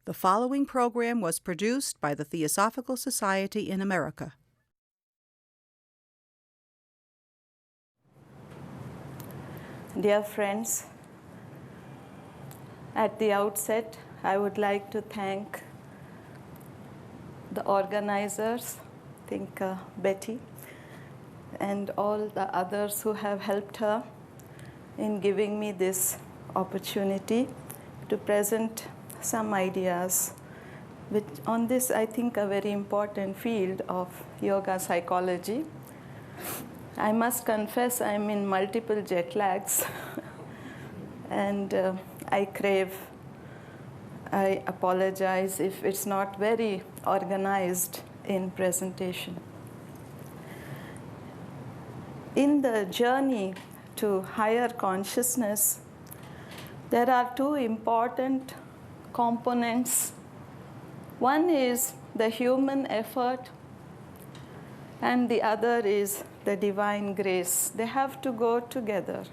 The following program was produced by the Theosophical Society in America. Dear friends, at the outset, I would like to thank the organizers, I think Betty, and all the others who have helped her in giving me this opportunity to present some ideas which on this, I think, a very important field of yoga psychology. I must confess I'm in multiple jet lags and I apologize if it's not very organized in presentation. In the journey to higher consciousness, there are two important components. One is the human effort, and the other is the divine grace. They have to go together.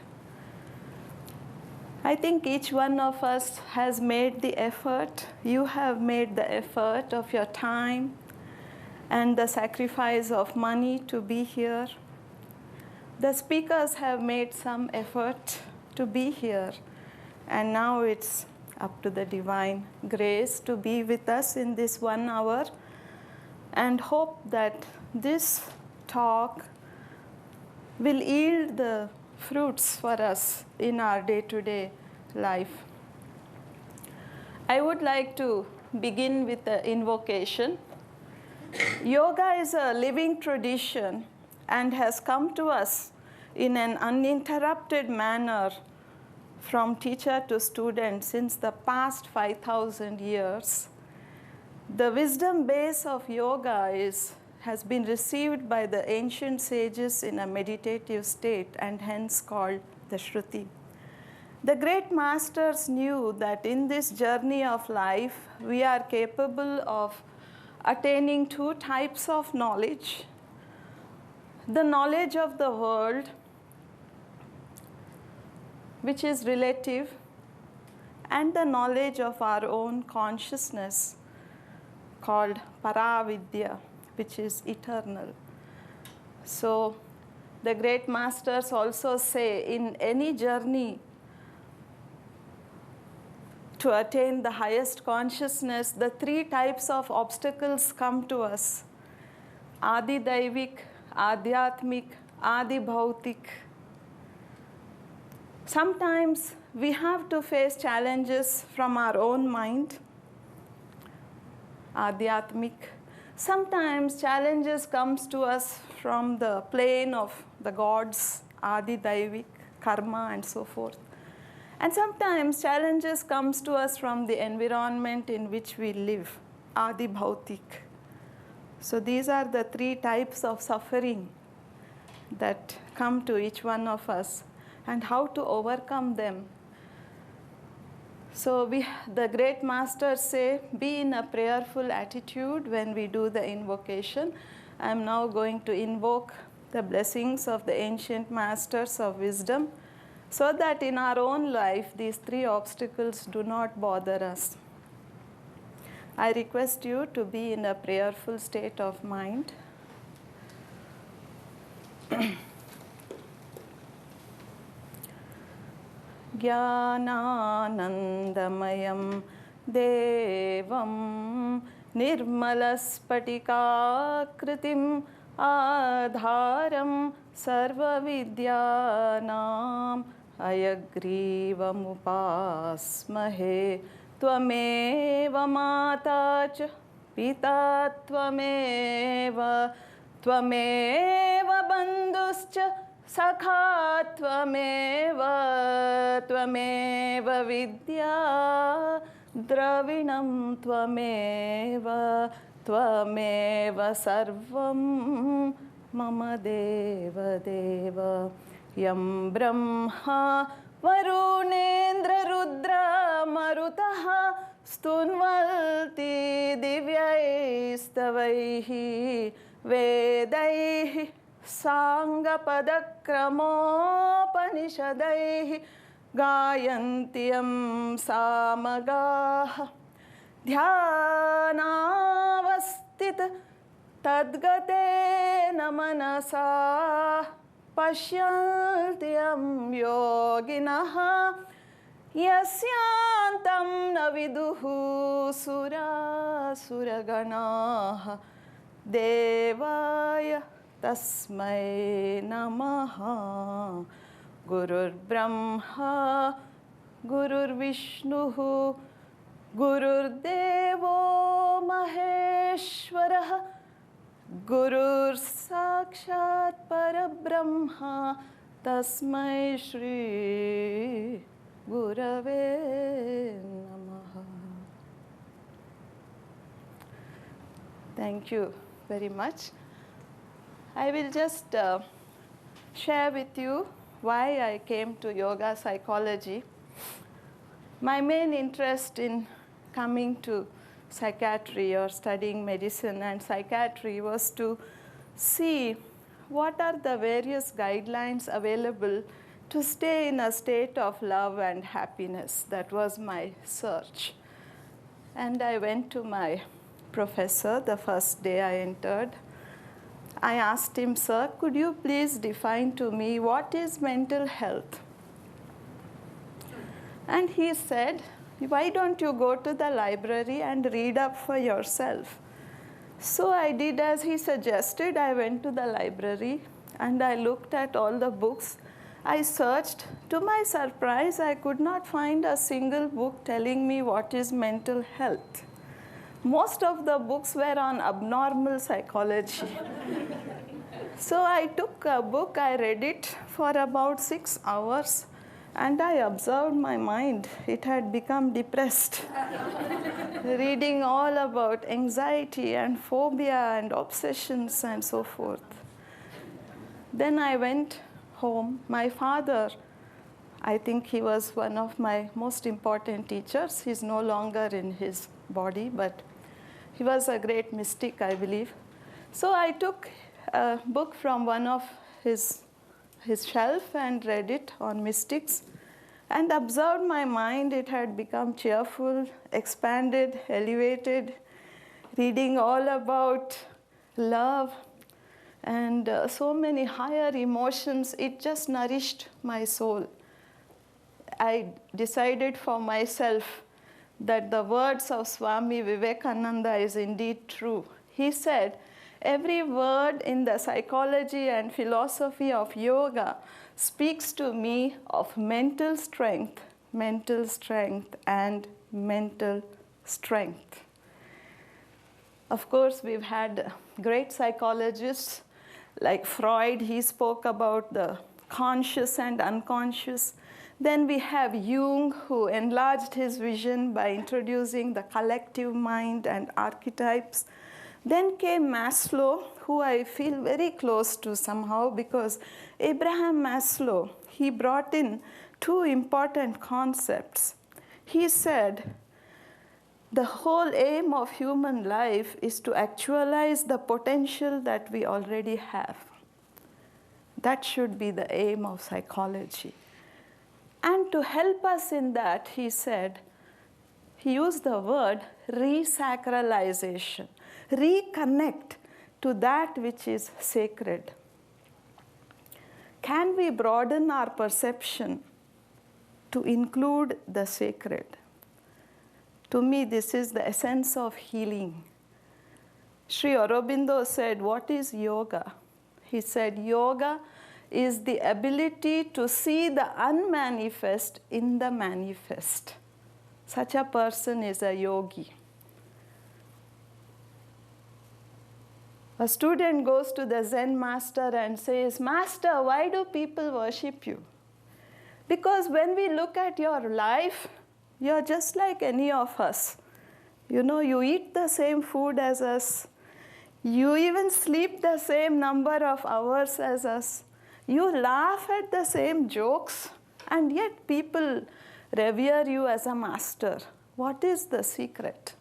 I think each one of us has made the effort. You have made the effort of your time and the sacrifice of money to be here. The speakers have made some effort to be here, and now it's up to the divine grace to be with us in this 1 hour, and hope that this talk will yield the fruits for us in our day-to-day life. I would like to begin with the invocation. Yoga is a living tradition and has come to us in an uninterrupted manner from teacher to student since the past 5,000 years. The wisdom base of yoga has been received by the ancient sages in a meditative state and hence called the Shruti. The great masters knew that in this journey of life, we are capable of attaining two types of knowledge: the knowledge of the world, which is relative, and the knowledge of our own consciousness called Paravidya, which is eternal. So the great masters also say in any journey to attain the highest consciousness, the three types of obstacles come to us: Adi Daivik, Adhyatmik, Adi Bhautik. Sometimes we have to face challenges from our own mind, Adhyatmik. Sometimes challenges comes to us from the plane of the gods, Adi Daivik, karma, and so forth. And sometimes challenges comes to us from the environment in which we live, Adi Bhautik. So these are the three types of suffering that come to each one of us, and how to overcome them. So the great masters say, be in a prayerful attitude when we do the invocation. I am now going to invoke the blessings of the ancient masters of wisdom so that in our own life, these three obstacles do not bother us. I request you to be in a prayerful state of mind. ज्ञानानन्दमयं देवं निर्मलस्फटिकाकृतिम् आधारं सर्वविद्यानां हयग्रीवमुपास्महे त्वमेव माता च पिता त्वमेव बन्धुश्च सखा त्वमेव विद्या द्रविणं त्वमेव सर्वं मम देवदेव यं ब्रह्मा वरुणेन्द्ररुद्रमरुतः स्तुन्वन्ति दिव्यैस्तवैः वेदैः साङ्गपदक्रमोपनिषदैः गायन्त्यं सामगाः ध्यानावस्थित तद्गतेन मनसा पश्यन्त्यं योगिनः यस्यान्तं न विदुः सुरासुरगणाः देवाय तस्मै नमः। गुरुर्ब्रह्मा गुरुर्विष्णुः गुरुर्देवो महेश्वरः गुरुर्साक्षात् परब्रह्मा तस्मै श्री गुरवे नमः. Thank you very much. I will just share with you why I came to yoga psychology. My main interest in coming to psychiatry or studying medicine and psychiatry was to see what are the various guidelines available to stay in a state of love and happiness. That was my search. And I went to my professor the first day I entered. I asked him, "Sir, could you please define to me what is mental health?" And he said, "Why don't you go to the library and read up for yourself?" So I did as he suggested. I went to the library and I looked at all the books. I searched. To my surprise, I could not find a single book telling me what is mental health. Most of the books were on abnormal psychology. So I took a book, I read it for about 6 hours, and I observed my mind. It had become depressed. Reading all about anxiety and phobia and obsessions and so forth. Then I went home. My father, I think he was one of my most important teachers. He's no longer in his body, but he was a great mystic, I believe. So I took a book from one of his shelf and read it on mystics and observed my mind. It had become cheerful, expanded, elevated, reading all about love and so many higher emotions. It just nourished my soul. I decided for myself that the words of Swami Vivekananda is indeed true. He said, "Every word in the psychology and philosophy of yoga speaks to me of mental strength, and mental strength." Of course, we've had great psychologists like Freud. He spoke about the conscious and unconscious. Then we have Jung, who enlarged his vision by introducing the collective mind and archetypes. Then came Maslow, who I feel very close to somehow, because Abraham Maslow, he brought in 2 important concepts. He said, the whole aim of human life is to actualize the potential that we already have. That should be the aim of psychology. And to help us in that, he said, he used the word resacralization, reconnect to that which is sacred. Can we broaden our perception to include the sacred? To me, this is the essence of healing. Sri Aurobindo said, "What is yoga?" He said, "Yoga is the ability to see the unmanifest in the manifest." Such a person is a yogi. A student goes to the Zen master and says, "Master, why do people worship you?" Because when we look at your life, you're just like any of us. You know, you eat the same food as us. You even sleep the same number of hours as us. You laugh at the same jokes, and yet people revere you as a master. What is the secret?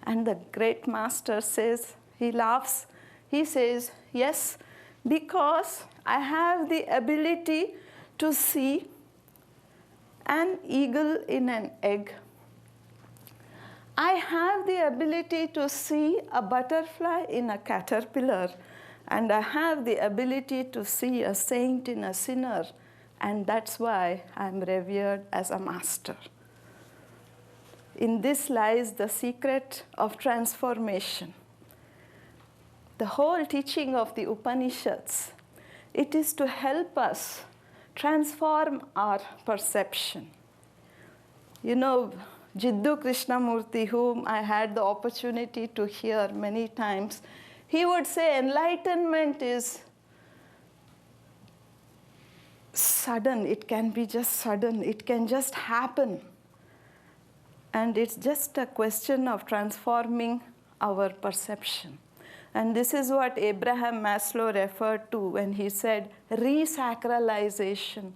And the great master says, he laughs, he says, "Yes, because I have the ability to see an eagle in an egg. I have the ability to see a butterfly in a caterpillar, and I have the ability to see a saint in a sinner, and that's why I'm revered as a master. In this lies the secret of transformation. The whole teaching of the Upanishads, it is to help us transform our perception. You know, Jiddu Krishnamurti, whom I had the opportunity to hear many times, he would say enlightenment is sudden. It can be just sudden. It can just happen. And it's just a question of transforming our perception. And this is what Abraham Maslow referred to when he said resacralization.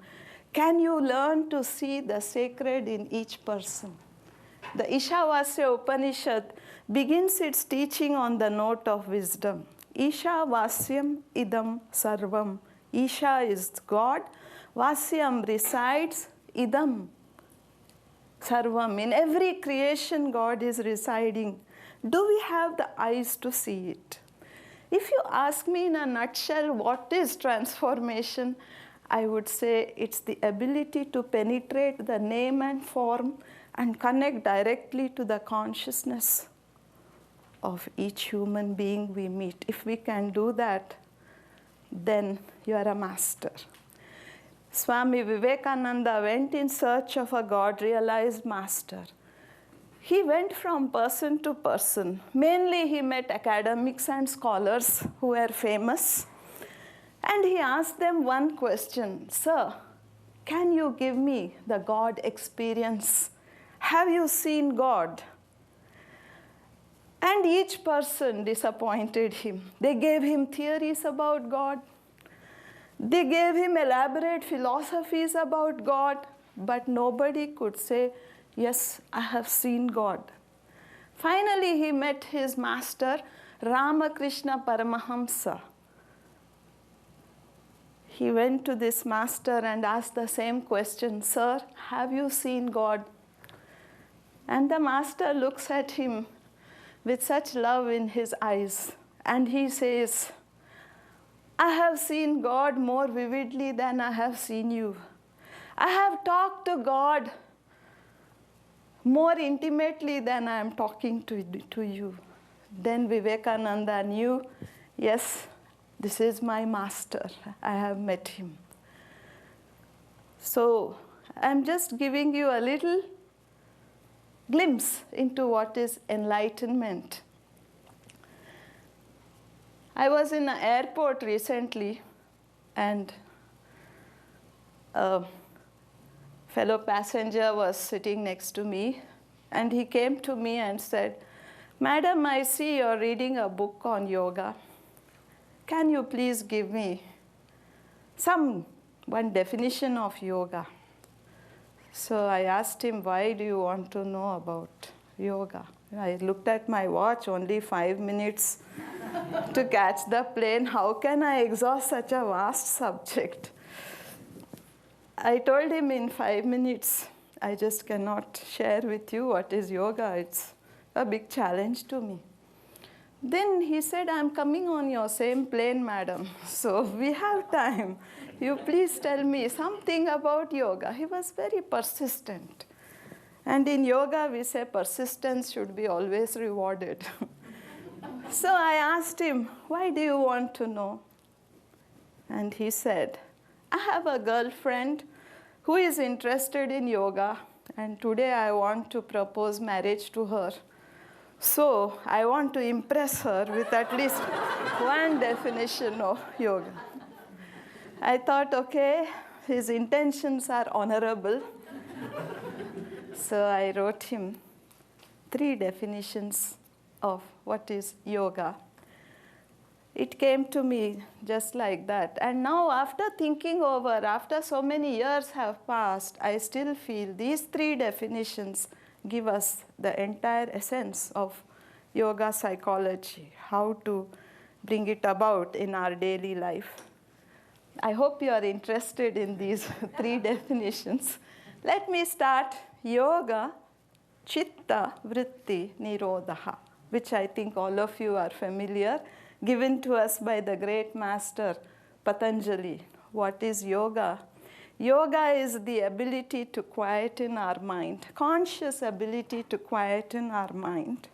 Can you learn to see the sacred in each person? The Ishavasya Upanishad begins its teaching on the note of wisdom. Ishavasyam idam sarvam. Isha is God. Vasyam resides. Idam sarvam. In every creation, God is residing. Do we have the eyes to see it? If you ask me in a nutshell what is transformation, I would say it's the ability to penetrate the name and form and connect directly to the consciousness of each human being we meet. If we can do that, then you are a master. Swami Vivekananda went in search of a God-realized master. He went from person to person. Mainly he met academics and scholars who were famous. And he asked them one question, "Sir, can you give me the God experience? Have you seen God?" And each person disappointed him. They gave him theories about God. They gave him elaborate philosophies about God, but nobody could say, "Yes, I have seen God." Finally, he met his master, Ramakrishna Paramahamsa. He went to this master and asked the same question, "Sir, have you seen God?" And the master looks at him with such love in his eyes, and he says, "I have seen God more vividly than I have seen you. I have talked to God more intimately than I am talking to you." Then Vivekananda knew, yes, this is my master. I have met him. So I'm just giving you a little glimpse into what is enlightenment. I was in an airport recently, and a fellow passenger was sitting next to me, and he came to me and said, "Madam, I see you're reading a book on yoga. Can you please give me one definition of yoga?" So I asked him, "Why do you want to know about yoga?" I looked at my watch, only 5 minutes to catch the plane. How can I exhaust such a vast subject? I told him in 5 minutes, I just cannot share with you what is yoga. It's a big challenge to me. Then he said, "I'm coming on your same plane, madam, so we have time. You please tell me something about yoga." He was very persistent. And in yoga, we say persistence should be always rewarded. So I asked him, "Why do you want to know?" And he said, "I have a girlfriend who is interested in yoga, and today I want to propose marriage to her. So I want to impress her with at least one definition of yoga." I thought, okay, his intentions are honorable. So I wrote him 3 definitions of what is yoga. It came to me just like that. And now after thinking over, after so many years have passed, I still feel these 3 definitions give us the entire essence of yoga psychology, how to bring it about in our daily life. I hope you are interested in these 3 definitions. Let me start. Yoga Chitta Vritti Nirodha, which I think all of you are familiar, given to us by the great master Patanjali. What is yoga? Yoga is the ability to quieten our mind, conscious ability to quieten our mind,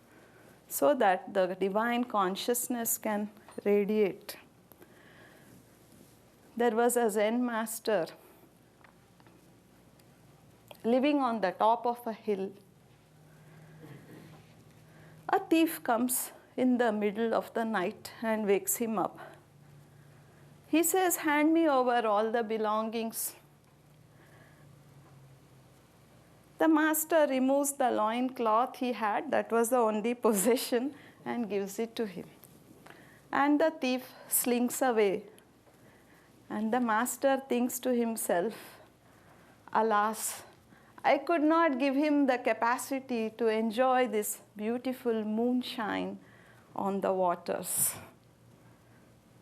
so that the divine consciousness can radiate. There was a Zen master living on the top of a hill. A thief comes in the middle of the night and wakes him up. He says, "Hand me over all the belongings." The master removes the loincloth he had, that was the only possession, and gives it to him. And the thief slinks away. And the master thinks to himself, "Alas, I could not give him the capacity to enjoy this beautiful moonshine on the waters."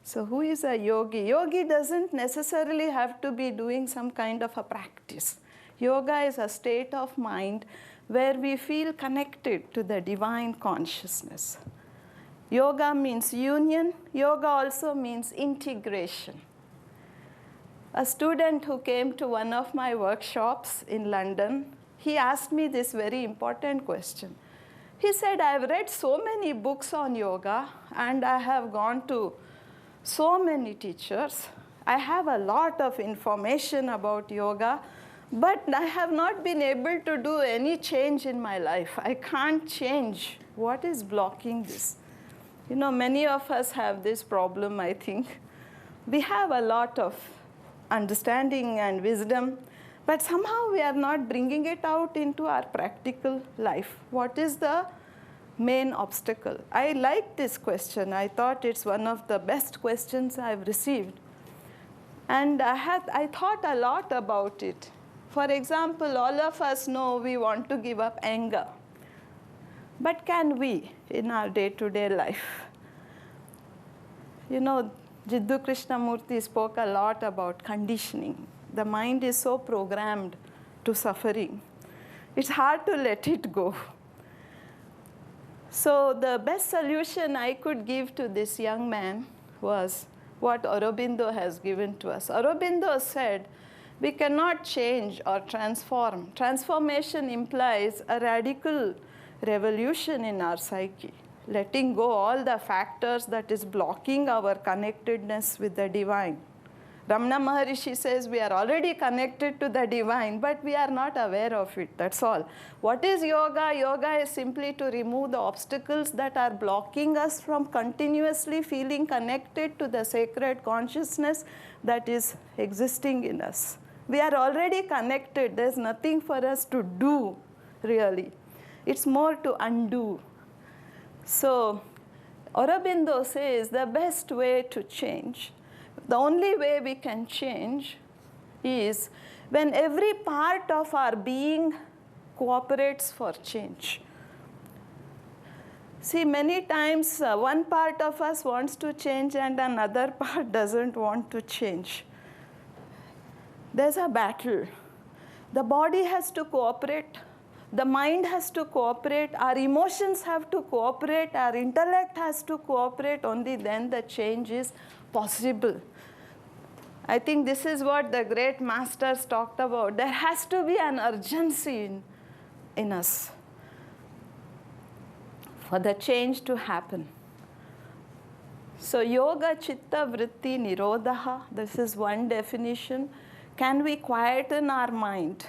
So who is a yogi? Yogi doesn't necessarily have to be doing some kind of a practice. Yoga is a state of mind where we feel connected to the divine consciousness. Yoga means union. Yoga also means integration. A student who came to one of my workshops in London, he asked me this very important question. He said, "I've read so many books on yoga and I have gone to so many teachers. I have a lot of information about yoga, but I have not been able to do any change in my life. I can't change. What is blocking this?" You know, many of us have this problem, I think. We have a lot of understanding and wisdom, but somehow we are not bringing it out into our practical life. What is the main obstacle? I like this question. I thought it's one of the best questions I've received. And I thought a lot about it. For example, all of us know we want to give up anger. But can we in our day-to-day life? You know, Jiddu Krishnamurti spoke a lot about conditioning. The mind is so programmed to suffering. It's hard to let it go. So the best solution I could give to this young man was what Aurobindo has given to us. Aurobindo said, we cannot change or transform. Transformation implies a radical revolution in our psyche, letting go all the factors that is blocking our connectedness with the divine. Ramana Maharishi says we are already connected to the divine, but we are not aware of it, that's all. What is yoga? Yoga is simply to remove the obstacles that are blocking us from continuously feeling connected to the sacred consciousness that is existing in us. We are already connected. There's nothing for us to do, really. It's more to undo. So Aurobindo says the best way to change, the only way we can change is when every part of our being cooperates for change. See, many times one part of us wants to change and another part doesn't want to change. There's a battle. The body has to cooperate. The mind has to cooperate. Our emotions have to cooperate. Our intellect has to cooperate. Only then the change is possible. I think this is what the great masters talked about. There has to be an urgency in us for the change to happen. So yoga chitta vritti nirodha, this is one definition. Can we quieten our mind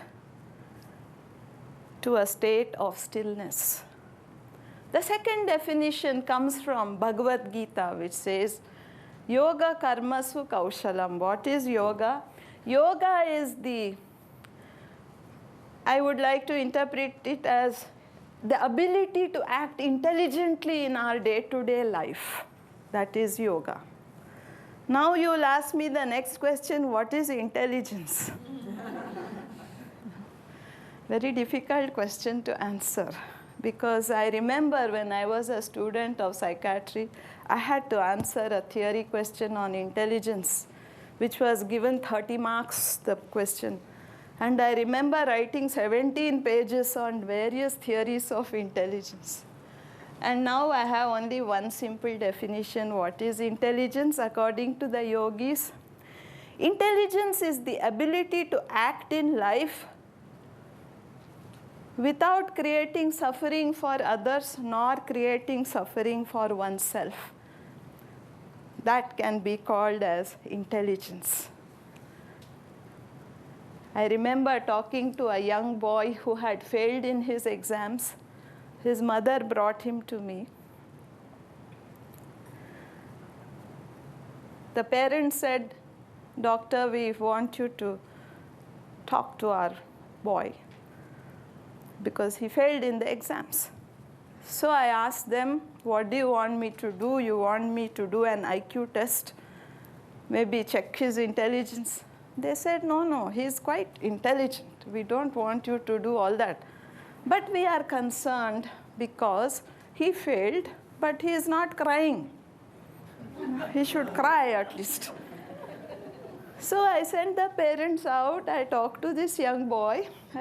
to a state of stillness? The second definition comes from Bhagavad Gita, which says, Yoga karmasu kaushalam. What is yoga? Yoga is I would like to interpret it as the ability to act intelligently in our day-to-day life. That is yoga. Now you'll ask me the next question, what is intelligence? Very difficult question to answer, because I remember when I was a student of psychiatry, I had to answer a theory question on intelligence, which was given 30 marks, the question. And I remember writing 17 pages on various theories of intelligence. And now I have only one simple definition. What is intelligence according to the yogis? Intelligence is the ability to act in life without creating suffering for others nor creating suffering for oneself. That can be called as intelligence. I remember talking to a young boy who had failed in his exams. His mother brought him to me. The parents said, "Doctor, we want you to talk to our boy because he failed in the exams." So I asked them, "What do you want me to do? You want me to do an IQ test? Maybe check his intelligence?" They said, no, he's quite intelligent. We don't want you to do all that. But we are concerned because he failed, but he is not crying. He should cry at least. So I sent the parents out. I talked to this young boy.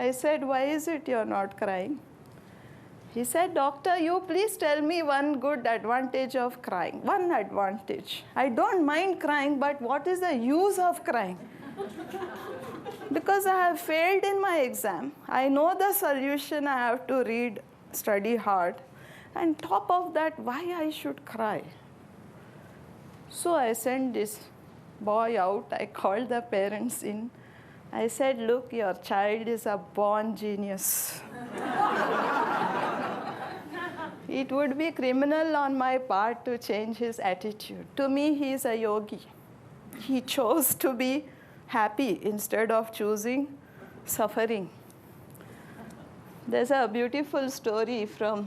I said, "Why is it you're not crying?" He said, "Doctor, you please tell me one good advantage of crying." One advantage. I don't mind crying, but what is the use of crying? Because I have failed in my exam. I know the solution. I have to read, study hard. And top of that, why I should cry? So I sent this boy out. I called the parents in. I said, "Look, your child is a born genius. It would be criminal on my part to change his attitude. To me, he is a yogi. He chose to be happy instead of choosing suffering." There's a beautiful story from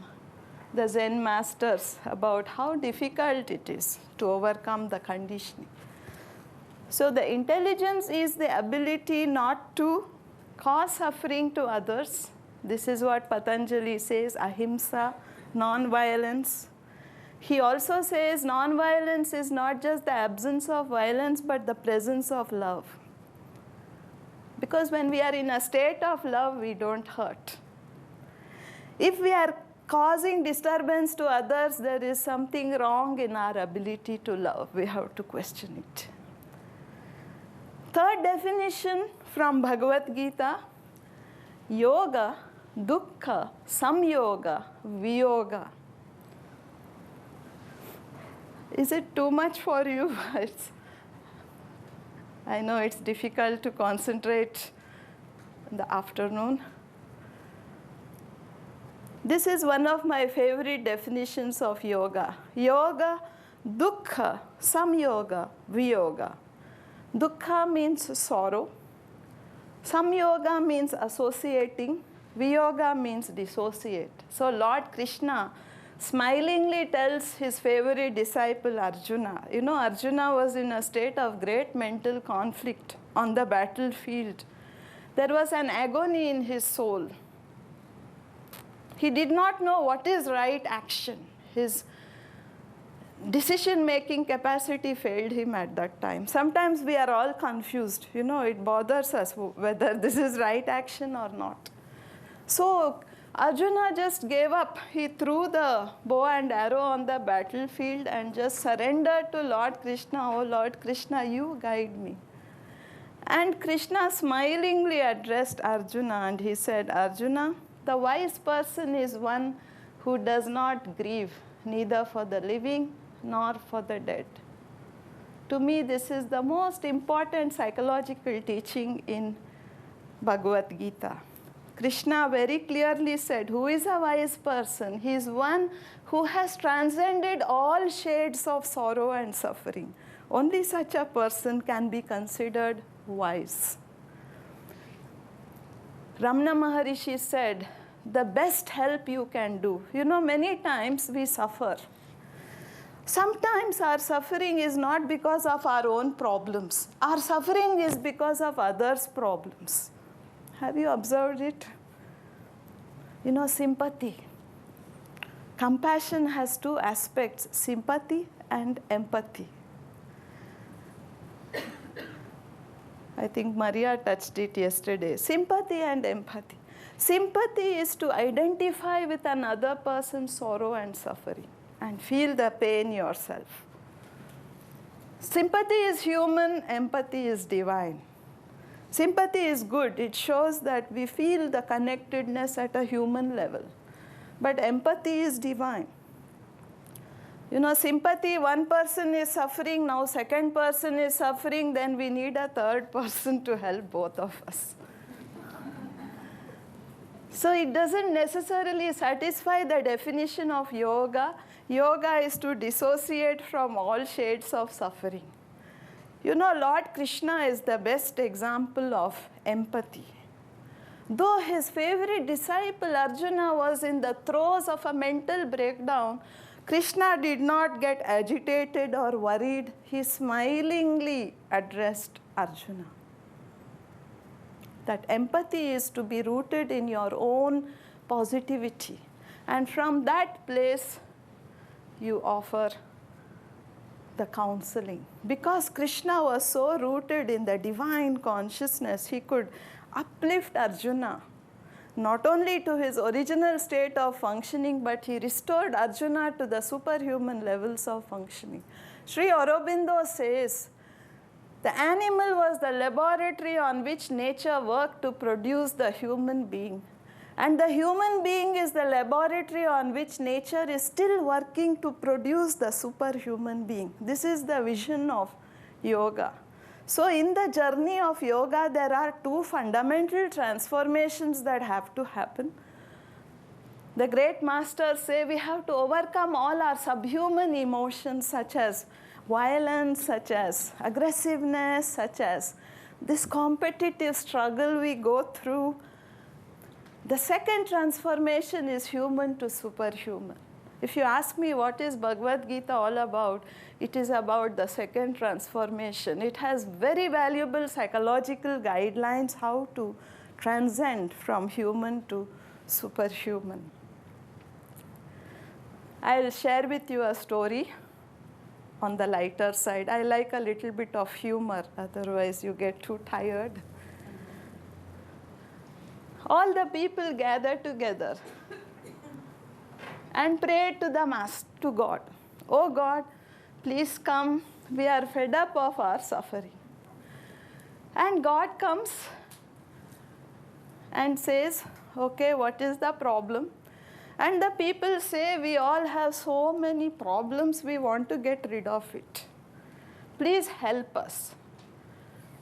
the Zen masters about how difficult it is to overcome the conditioning. So the intelligence is the ability not to cause suffering to others. This is what Patanjali says, ahimsa, non-violence. He also says non-violence is not just the absence of violence, but the presence of love. Because when we are in a state of love, we don't hurt. If we are causing disturbance to others, there is something wrong in our ability to love. We have to question it. Third definition from Bhagavad Gita, yoga, dukkha, samyoga, viyoga. Is it too much for you? I know it's difficult to concentrate in the afternoon. This is one of my favorite definitions of yoga. Yoga, dukkha, samyoga, viyoga. Dukkha means sorrow. Samyoga means associating. Viyoga means dissociate. So Lord Krishna smilingly tells his favorite disciple Arjuna. You know, Arjuna was in a state of great mental conflict on the battlefield. There was an agony in his soul. He did not know what is right action. His decision-making capacity failed him at that time. Sometimes we are all confused. You know, it bothers us whether this is right action or not. So Arjuna just gave up. He threw the bow and arrow on the battlefield and just surrendered to Lord Krishna. "Oh Lord Krishna, you guide me." And Krishna smilingly addressed Arjuna and he said, "Arjuna, the wise person is one who does not grieve, neither for the living nor for the dead." To me, this is the most important psychological teaching in Bhagavad Gita. Krishna very clearly said, who is a wise person? He is one who has transcended all shades of sorrow and suffering. Only such a person can be considered wise. Ramana Maharishi said, the best help you can do. You know, many times we suffer. Sometimes our suffering is not because of our own problems. Our suffering is because of others' problems. Have you observed it? You know, sympathy. Compassion has two aspects, sympathy and empathy. I think Maria touched it yesterday. Sympathy and empathy. Sympathy is to identify with another person's sorrow and suffering and feel the pain yourself. Sympathy is human, empathy is divine. Sympathy is good. It shows that we feel the connectedness at a human level. But empathy is divine. You know, sympathy, one person is suffering, now second person is suffering, then we need a third person to help both of us. So it doesn't necessarily satisfy the definition of yoga. Yoga is to dissociate from all shades of suffering. You know, Lord Krishna is the best example of empathy. Though his favorite disciple Arjuna was in the throes of a mental breakdown, Krishna did not get agitated or worried. He smilingly addressed Arjuna. That empathy is to be rooted in your own positivity. And from that place, you offer the counseling. Because Krishna was so rooted in the divine consciousness, he could uplift Arjuna, not only to his original state of functioning, but he restored Arjuna to the superhuman levels of functioning. Sri Aurobindo says, the animal was the laboratory on which nature worked to produce the human being. And the human being is the laboratory on which nature is still working to produce the superhuman being. This is the vision of yoga. So in the journey of yoga, there are two fundamental transformations that have to happen. The great masters say we have to overcome all our subhuman emotions, such as violence, such as aggressiveness, such as this competitive struggle we go through. The second transformation is human to superhuman. If you ask me what is Bhagavad Gita all about, it is about the second transformation. It has very valuable psychological guidelines how to transcend from human to superhuman. I'll share with you a story on the lighter side. I like a little bit of humor, otherwise you get too tired. All the people gathered together and prayed to God. Oh God, please come. We are fed up of our suffering. And God comes and says, okay, what is the problem? And the people say, we all have so many problems, we want to get rid of it. Please help us.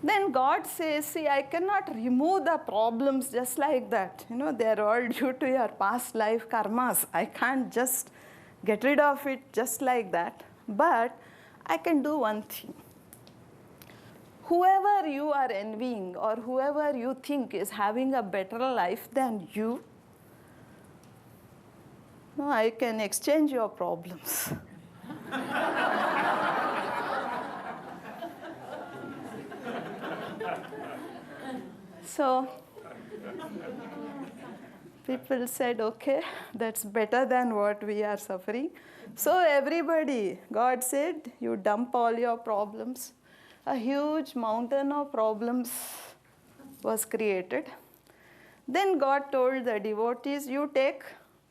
Then God says, see, I cannot remove the problems just like that. You know, they're all due to your past life karmas. I can't just get rid of it just like that. But I can do one thing. Whoever you are envying or whoever you think is having a better life than you, no, I can exchange your problems. So people said, okay, that's better than what we are suffering. So everybody, God said, you dump all your problems. A huge mountain of problems was created. Then God told the devotees, you take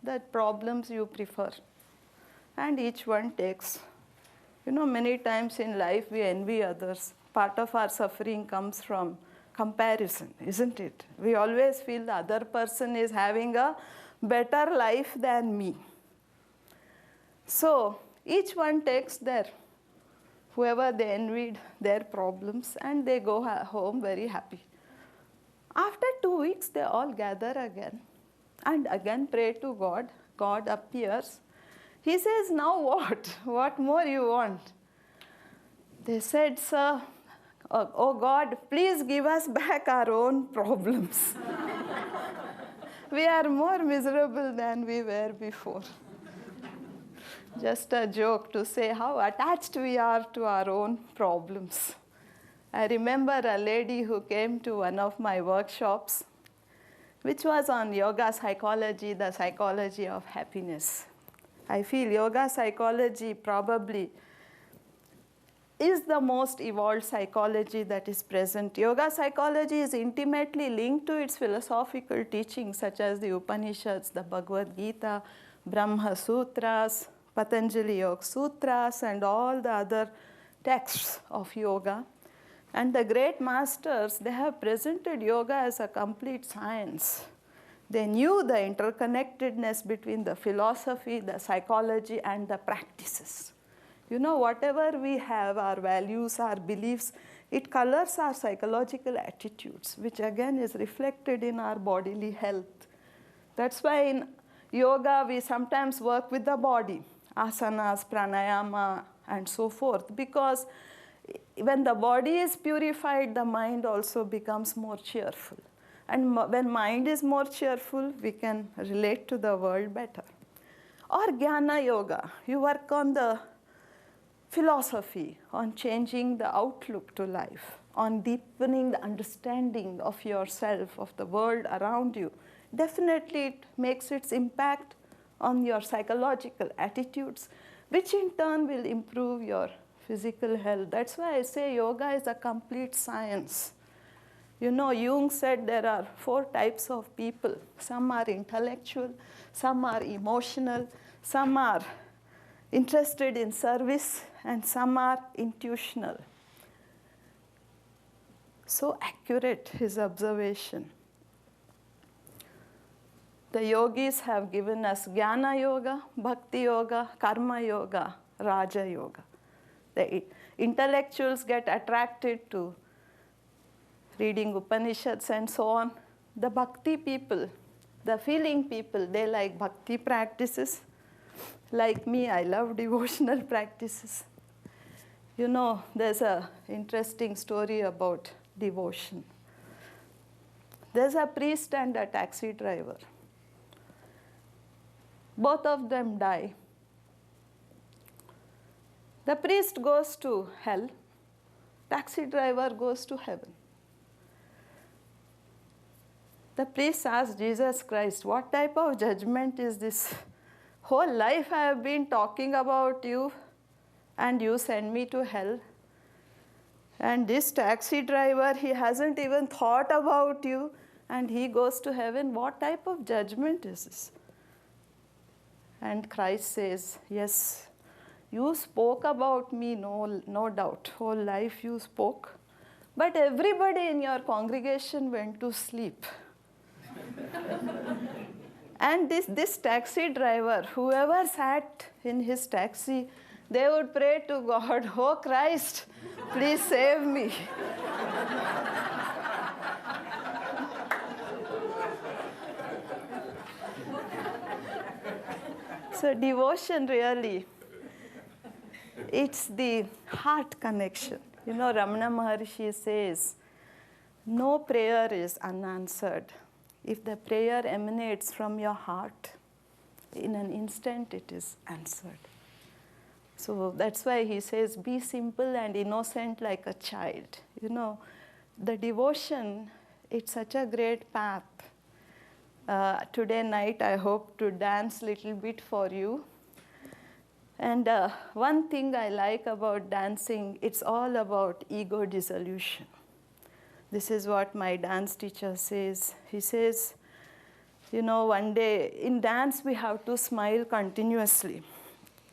the problems you prefer. And each one takes. You know, many times in life we envy others. Part of our suffering comes from comparison, isn't it? We always feel the other person is having a better life than me. So each one takes whoever they envied, their problems, and they go home very happy. After 2 weeks, they all gather again and again pray to God. God appears. He says, now what? What more you want? They said, sir, oh God, please give us back our own problems. We are more miserable than we were before. Just a joke to say how attached we are to our own problems. I remember a lady who came to one of my workshops, which was on yoga psychology, the psychology of happiness. I feel yoga psychology probably is the most evolved psychology that is present. Yoga psychology is intimately linked to its philosophical teachings, such as the Upanishads, the Bhagavad Gita, Brahma Sutras, Patanjali Yoga Sutras, and all the other texts of yoga. And the great masters, they have presented yoga as a complete science. They knew the interconnectedness between the philosophy, the psychology, and the practices. You know, whatever we have, our values, our beliefs, it colors our psychological attitudes, which again is reflected in our bodily health. That's why in yoga we sometimes work with the body, asanas, pranayama, and so forth, because when the body is purified, the mind also becomes more cheerful. And when mind is more cheerful, we can relate to the world better. Or Jnana Yoga, you work on the philosophy, on changing the outlook to life, on deepening the understanding of yourself, of the world around you. Definitely it makes its impact on your psychological attitudes, which in turn will improve your physical health. That's why I say yoga is a complete science. You know, Jung said there are 4 types of people. Some are intellectual, some are emotional, some are interested in service, and some are intuitional. So accurate, his observation. The yogis have given us Jnana Yoga, Bhakti Yoga, Karma Yoga, Raja Yoga. The intellectuals get attracted to reading Upanishads and so on. The Bhakti people, the feeling people, they like Bhakti practices. Like me, I love devotional practices. You know, there's an interesting story about devotion. There's a priest and a taxi driver. Both of them die. The priest goes to hell, taxi driver goes to heaven. The priest asks Jesus Christ, what type of judgment is this? Whole life I have been talking about you, and you send me to hell. And this taxi driver, he hasn't even thought about you, and he goes to heaven. What type of judgment is this? And Christ says, yes, you spoke about me, no doubt. Whole life you spoke. But everybody in your congregation went to sleep. And this taxi driver, whoever sat in his taxi, they would pray to God, oh Christ, please save me. So devotion really, it's the heart connection. You know, Ramana Maharshi says, no prayer is unanswered. If the prayer emanates from your heart, in an instant it is answered. So that's why he says, be simple and innocent like a child. You know, the devotion, it's such a great path. Today night I hope to dance a little bit for you. And one thing I like about dancing, it's all about ego dissolution. This is what my dance teacher says. He says, you know, one day in dance we have to smile continuously.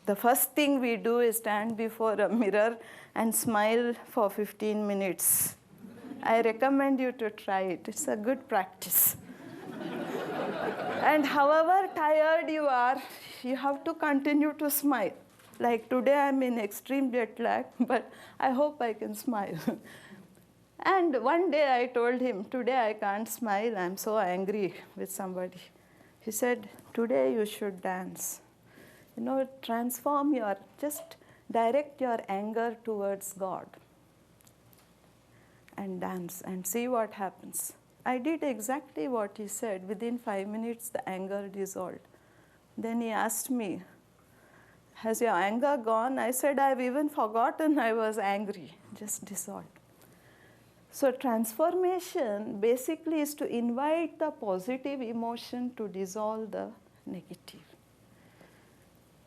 The first thing we do is stand before a mirror and smile for 15 minutes. I recommend you to try it. It's a good practice. And however tired you are, you have to continue to smile. Like today I'm in extreme jet lag, but I hope I can smile. And one day I told him, today I can't smile, I'm so angry with somebody. He said, today you should dance. You know, just direct your anger towards God and dance and see what happens. I did exactly what he said. Within 5 minutes, the anger dissolved. Then he asked me, has your anger gone? I said, I've even forgotten I was angry, just dissolved. So transformation basically is to invite the positive emotion to dissolve the negative.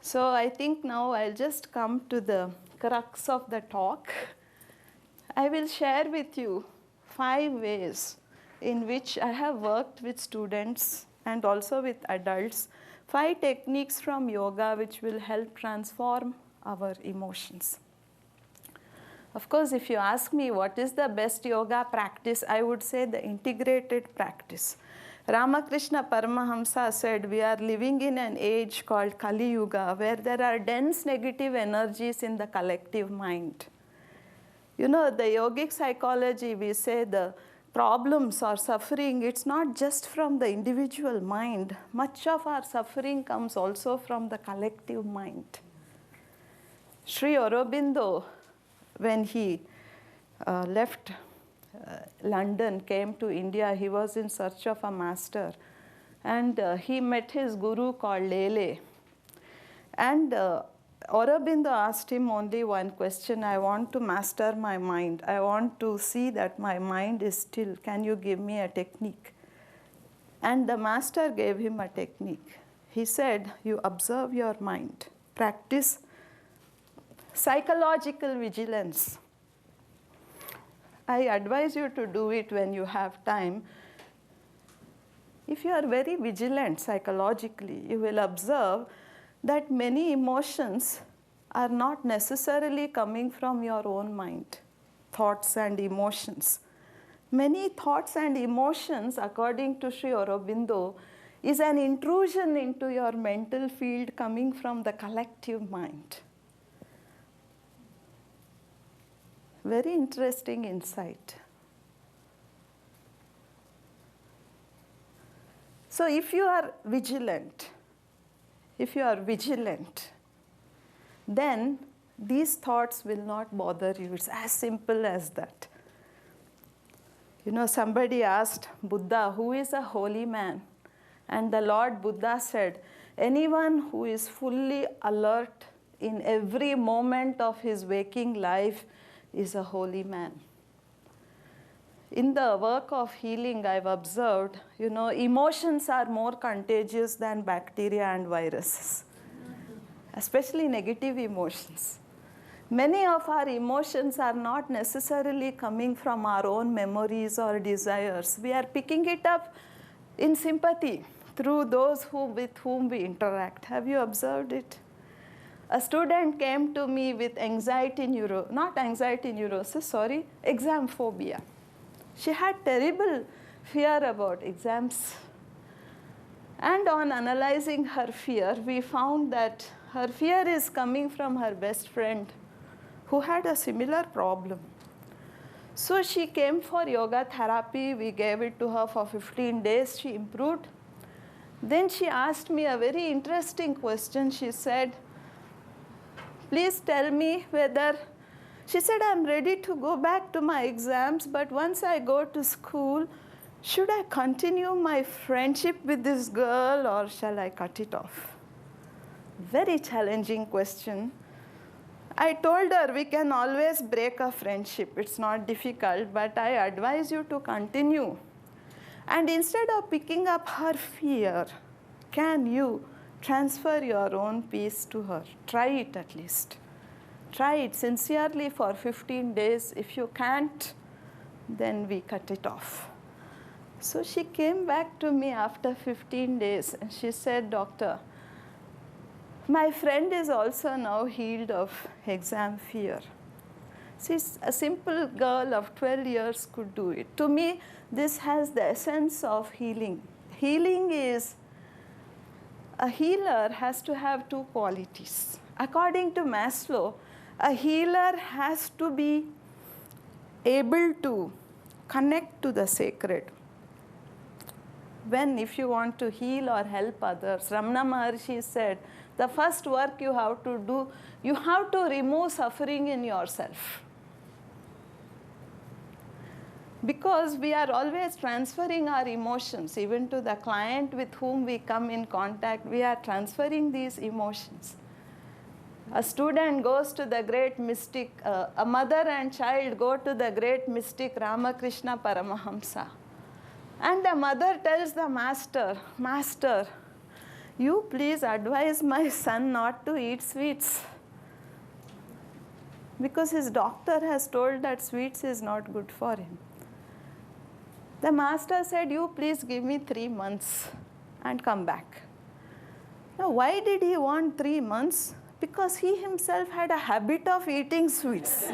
So I think now I'll just come to the crux of the talk. I will share with you 5 ways in which I have worked with students and also with adults, 5 techniques from yoga which will help transform our emotions. Of course, if you ask me what is the best yoga practice, I would say the integrated practice. Ramakrishna Paramahamsa said we are living in an age called Kali Yuga where there are dense negative energies in the collective mind. You know, the yogic psychology, we say the problems or suffering, it's not just from the individual mind. Much of our suffering comes also from the collective mind. Sri Aurobindo, when he left London, came to India, he was in search of a master. And he met his guru called Lele. And Aurobindo asked him only one question: I want to master my mind. I want to see that my mind is still. Can you give me a technique? And the master gave him a technique. He said, you observe your mind, practice psychological vigilance. I advise you to do it when you have time. If you are very vigilant psychologically, you will observe that many emotions are not necessarily coming from your own mind, thoughts and emotions. Many thoughts and emotions, according to Sri Aurobindo, is an intrusion into your mental field coming from the collective mind. Very interesting insight. So if you are vigilant, then these thoughts will not bother you. It's as simple as that. You know, somebody asked Buddha, who is a holy man? And the Lord Buddha said, anyone who is fully alert in every moment of his waking life is a holy man. In the work of healing, I've observed, you know, emotions are more contagious than bacteria and viruses, especially negative emotions. Many of our emotions are not necessarily coming from our own memories or desires. We are picking it up in sympathy through those with whom we interact. Have you observed it? A student came to me with exam phobia. She had terrible fear about exams. And on analyzing her fear, we found that her fear is coming from her best friend who had a similar problem. So she came for yoga therapy. We gave it to her for 15 days. She improved. Then she asked me a very interesting question. She said, please tell me whether, she said, I'm ready to go back to my exams, but once I go to school, should I continue my friendship with this girl or shall I cut it off? Very challenging question. I told her we can always break a friendship. It's not difficult, but I advise you to continue. And instead of picking up her fear, can you transfer your own peace to her? Try it at least. Try it sincerely for 15 days. If you can't, then we cut it off. So she came back to me after 15 days and she said, Doctor, my friend is also now healed of exam fear. She's a simple girl of 12 years could do it. To me, this has the essence of healing. Healing is, a healer has to have 2 qualities. According to Maslow, a healer has to be able to connect to the sacred. If you want to heal or help others, Ramana Maharshi said, the first work you have to do, you have to remove suffering in yourself. Because we are always transferring our emotions, even to the client with whom we come in contact, we are transferring these emotions. A student goes to the great mystic, a mother and child go to the great mystic Ramakrishna Paramahamsa. And the mother tells the master, Master, You please advise my son not to eat sweets. Because his doctor has told that sweets is not good for him. The master said, you please give me 3 months and come back. Now, why did he want 3 months? Because he himself had a habit of eating sweets.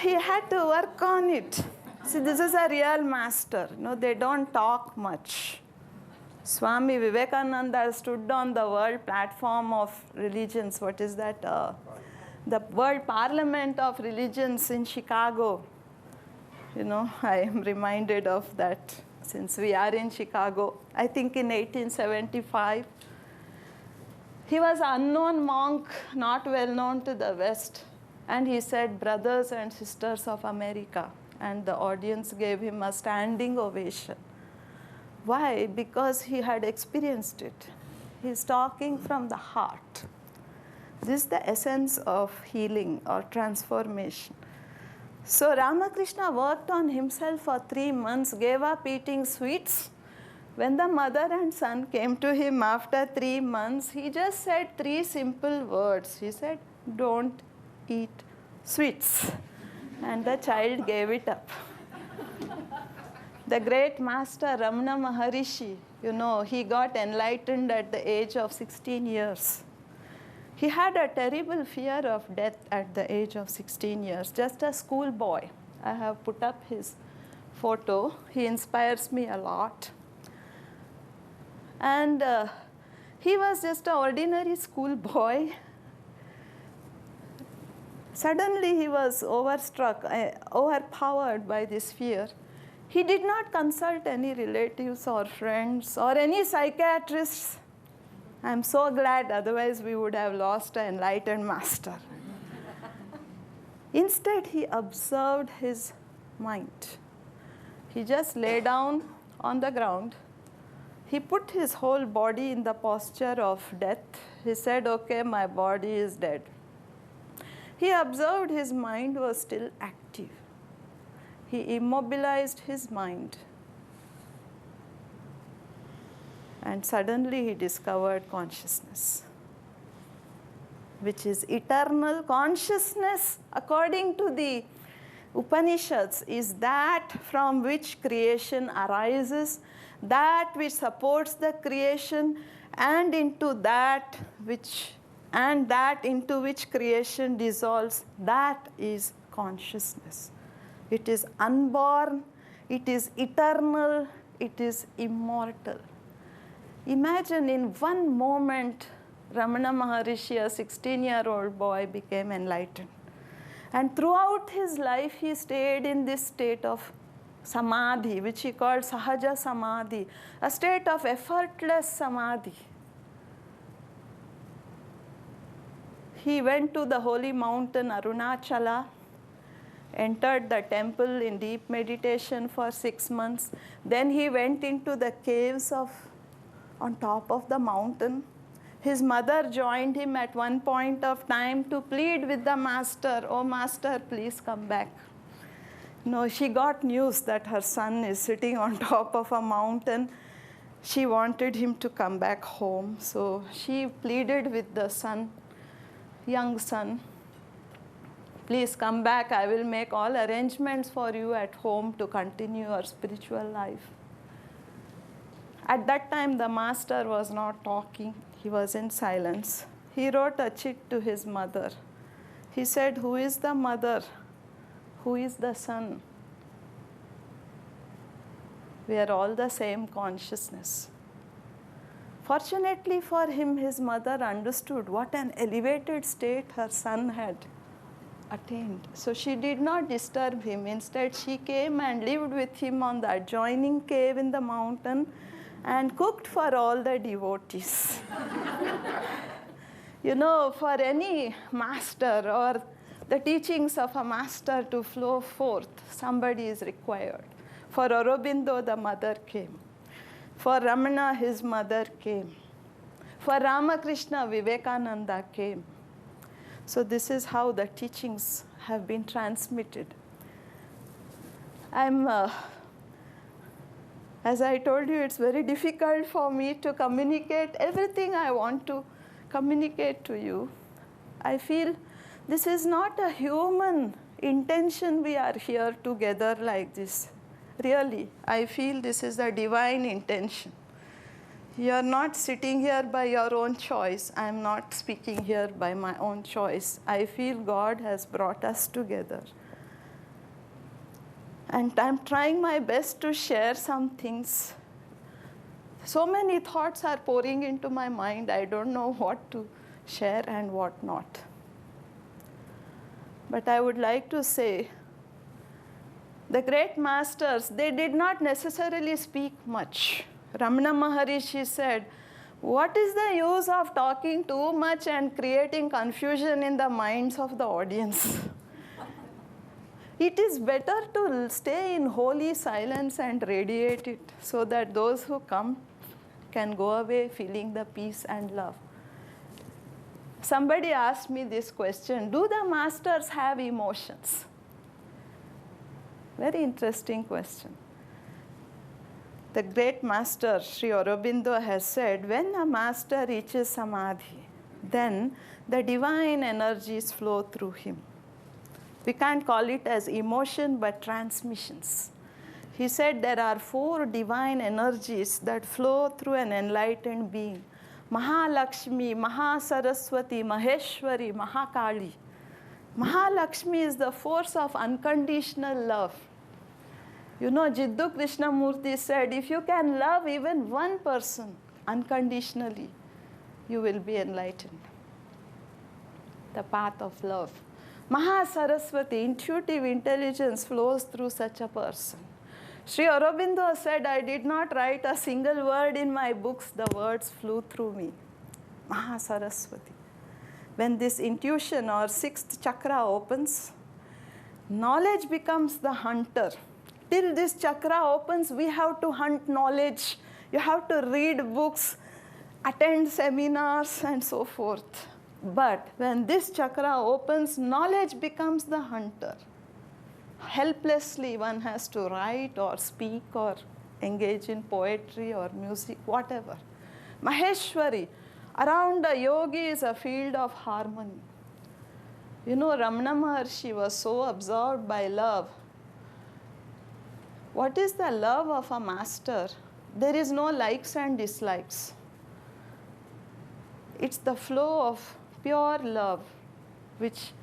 He had to work on it. See, this is a real master. No, they don't talk much. Swami Vivekananda stood on the world platform of religions. What is that? The World Parliament of Religions in Chicago. You know, I am reminded of that since we are in Chicago. I think in 1875. He was an unknown monk, not well known to the West. And he said, brothers and sisters of America. And the audience gave him a standing ovation. Why? Because he had experienced it. He's talking from the heart. This is the essence of healing or transformation. So Ramakrishna worked on himself for 3 months, gave up eating sweets. When the mother and son came to him after 3 months, he just said 3 simple words. He said, don't eat sweets. And the child gave it up. The great master Ramana Maharishi, you know, he got enlightened at the age of 16 years. He had a terrible fear of death at the age of 16 years, just a schoolboy. I have put up his photo. He inspires me a lot. And he was just an ordinary schoolboy. Suddenly he was overpowered by this fear. He did not consult any relatives or friends or any psychiatrists. I'm so glad, otherwise we would have lost an enlightened master. Instead, he observed his mind. He just lay down on the ground. He put his whole body in the posture of death. He said, okay, my body is dead. He observed his mind was still active. He immobilized his mind. And suddenly he discovered consciousness, which is eternal. Consciousness, according to the Upanishads, is that from which creation arises, that which supports the creation, and into that into which creation dissolves. That is consciousness. It is unborn, it is eternal, it is immortal. Imagine in one moment, Ramana Maharishi, a 16-year-old boy, became enlightened. And throughout his life, he stayed in this state of samadhi, which he called sahaja samadhi, a state of effortless samadhi. He went to the holy mountain Arunachala, entered the temple in deep meditation for 6 months. Then he went into the caves on top of the mountain. His mother joined him at one point of time to plead with the master, oh master, please come back. No, she got news that her son is sitting on top of a mountain. She wanted him to come back home. So she pleaded with the son, young son, please come back. I will make all arrangements for you at home to continue your spiritual life. At that time, the master was not talking. He was in silence. He wrote a chit to his mother. He said, who is the mother? Who is the son? We are all the same consciousness. Fortunately for him, his mother understood what an elevated state her son had attained. So she did not disturb him. Instead, she came and lived with him on the adjoining cave in the mountain and cooked for all the devotees. You know, for any master or the teachings of a master to flow forth, somebody is required. For Aurobindo, the mother came. For Ramana, his mother came. For Ramakrishna, Vivekananda came. So this is how the teachings have been transmitted. I'm As I told you, it's very difficult for me to communicate everything I want to communicate to you. I feel this is not a human intention we are here together like this. Really, I feel this is a divine intention. You are not sitting here by your own choice. I am not speaking here by my own choice. I feel God has brought us together. And I'm trying my best to share some things. So many thoughts are pouring into my mind. I don't know what to share and what not. But I would like to say, the great masters, they did not necessarily speak much. Ramana Maharishi said, what is the use of talking too much and creating confusion in the minds of the audience? It is better to stay in holy silence and radiate it so that those who come can go away feeling the peace and love. Somebody asked me this question, do the masters have emotions? Very interesting question. The great master, Sri Aurobindo, has said, when a master reaches samadhi, then the divine energies flow through him. We can't call it as emotion, but transmissions. He said there are 4 divine energies that flow through an enlightened being. Mahalakshmi, Mahasaraswati, Maheshwari, Mahakali. Mahalakshmi is the force of unconditional love. You know, Jiddu Krishnamurti said, if you can love even one person unconditionally, you will be enlightened. The path of love. Mahasaraswati, intuitive intelligence flows through such a person. Sri Aurobindo said, I did not write a single word in my books, the words flew through me. Mahasaraswati. When this intuition or 6th chakra opens, knowledge becomes the hunter. Till this chakra opens, we have to hunt knowledge. You have to read books, attend seminars, and so forth. But when this chakra opens, knowledge becomes the hunter. Helplessly, one has to write or speak or engage in poetry or music, whatever. Maheshwari, around the yogi is a field of harmony. You know, Ramana Maharshi was so absorbed by love. What is the love of a master? There is no likes and dislikes. It's the flow of pure love, which,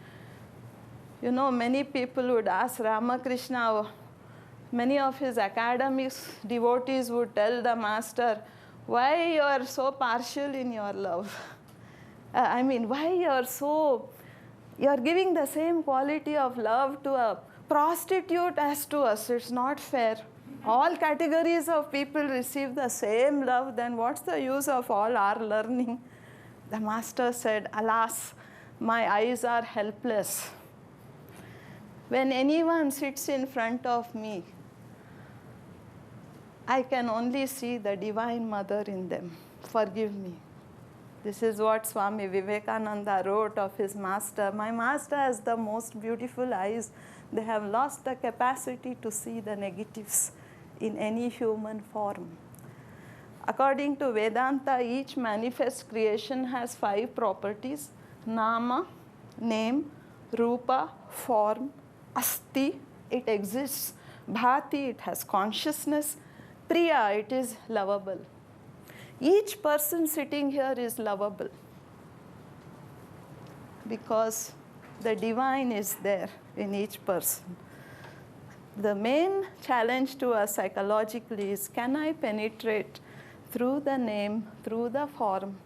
you know, many people would ask Ramakrishna, many of his academics, devotees would tell the master, why you are so partial in your love? Why you are giving the same quality of love to a prostitute as to us. It's not fair. All categories of people receive the same love, then what's the use of all our learning? The master said, alas, my eyes are helpless. When anyone sits in front of me, I can only see the Divine Mother in them. Forgive me. This is what Swami Vivekananda wrote of his master. My master has the most beautiful eyes. They have lost the capacity to see the negatives in any human form. According to Vedanta, each manifest creation has 5 properties: Nama, name; Rupa, form; Asti, it exists; Bhati, it has consciousness; Priya, it is lovable. Each person sitting here is lovable because the divine is there in each person. The main challenge to us psychologically is, can I penetrate through the name, through the form,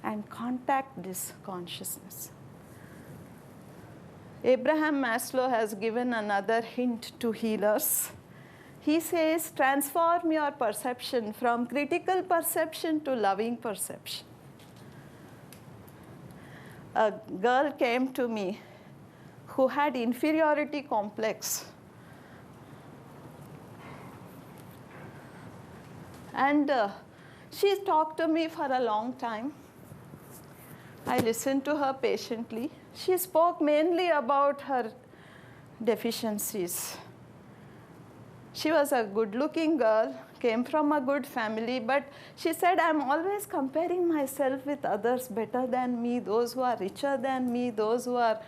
and contact this consciousness? Abraham Maslow has given another hint to healers. He says, transform your perception from critical perception to loving perception. A girl came to me who had inferiority complex. And she talked to me for a long time. I listened to her patiently. She spoke mainly about her deficiencies. She was a good-looking girl, came from a good family, but she said, I'm always comparing myself with others better than me, those who are richer than me, those who are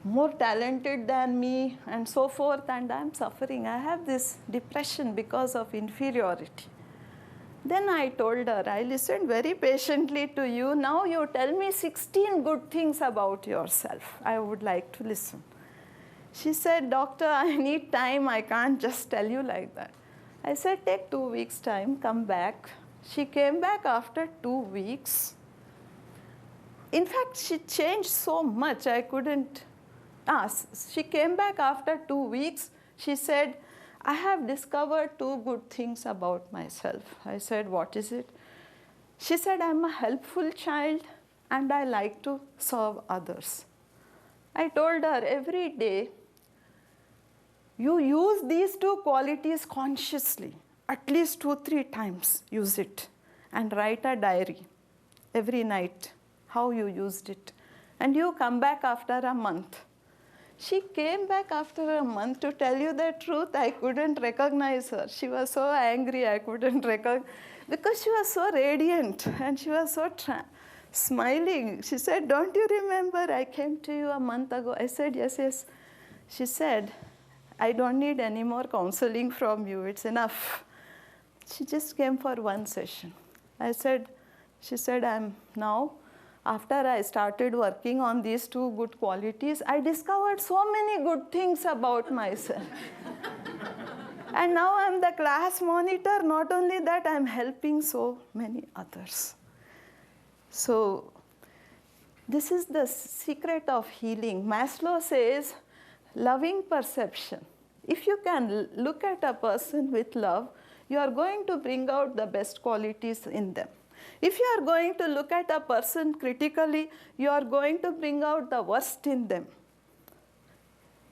more talented than me, and so forth, and I'm suffering. I have this depression because of inferiority. Then I told her, I listened very patiently to you. Now you tell me 16 good things about yourself. I would like to listen. She said, Doctor, I need time. I can't just tell you like that. I said, take 2 weeks time, come back. She came back after 2 weeks. In fact, she changed so much, I couldn't ask. She came back after 2 weeks. She said, I have discovered 2 good things about myself. I said, what is it? She said, I'm a helpful child and I like to serve others. I told her, every day, you use these 2 qualities consciously. At least 2-3 times use it. And write a diary every night, how you used it. And you come back after a month. She came back after a month. To tell you the truth, I couldn't recognize her. She was so angry, I couldn't recognize, because she was so radiant and she was so smiling. She said, don't you remember I came to you a month ago? I said, yes, yes. She said, I don't need any more counseling from you. It's enough. She just came for 1 session. She said, I'm now, after I started working on these 2 good qualities, I discovered so many good things about myself. And now I'm the class monitor. Not only that, I'm helping so many others. So this is the secret of healing. Maslow says, loving perception. If you can look at a person with love, you are going to bring out the best qualities in them. If you are going to look at a person critically, you are going to bring out the worst in them.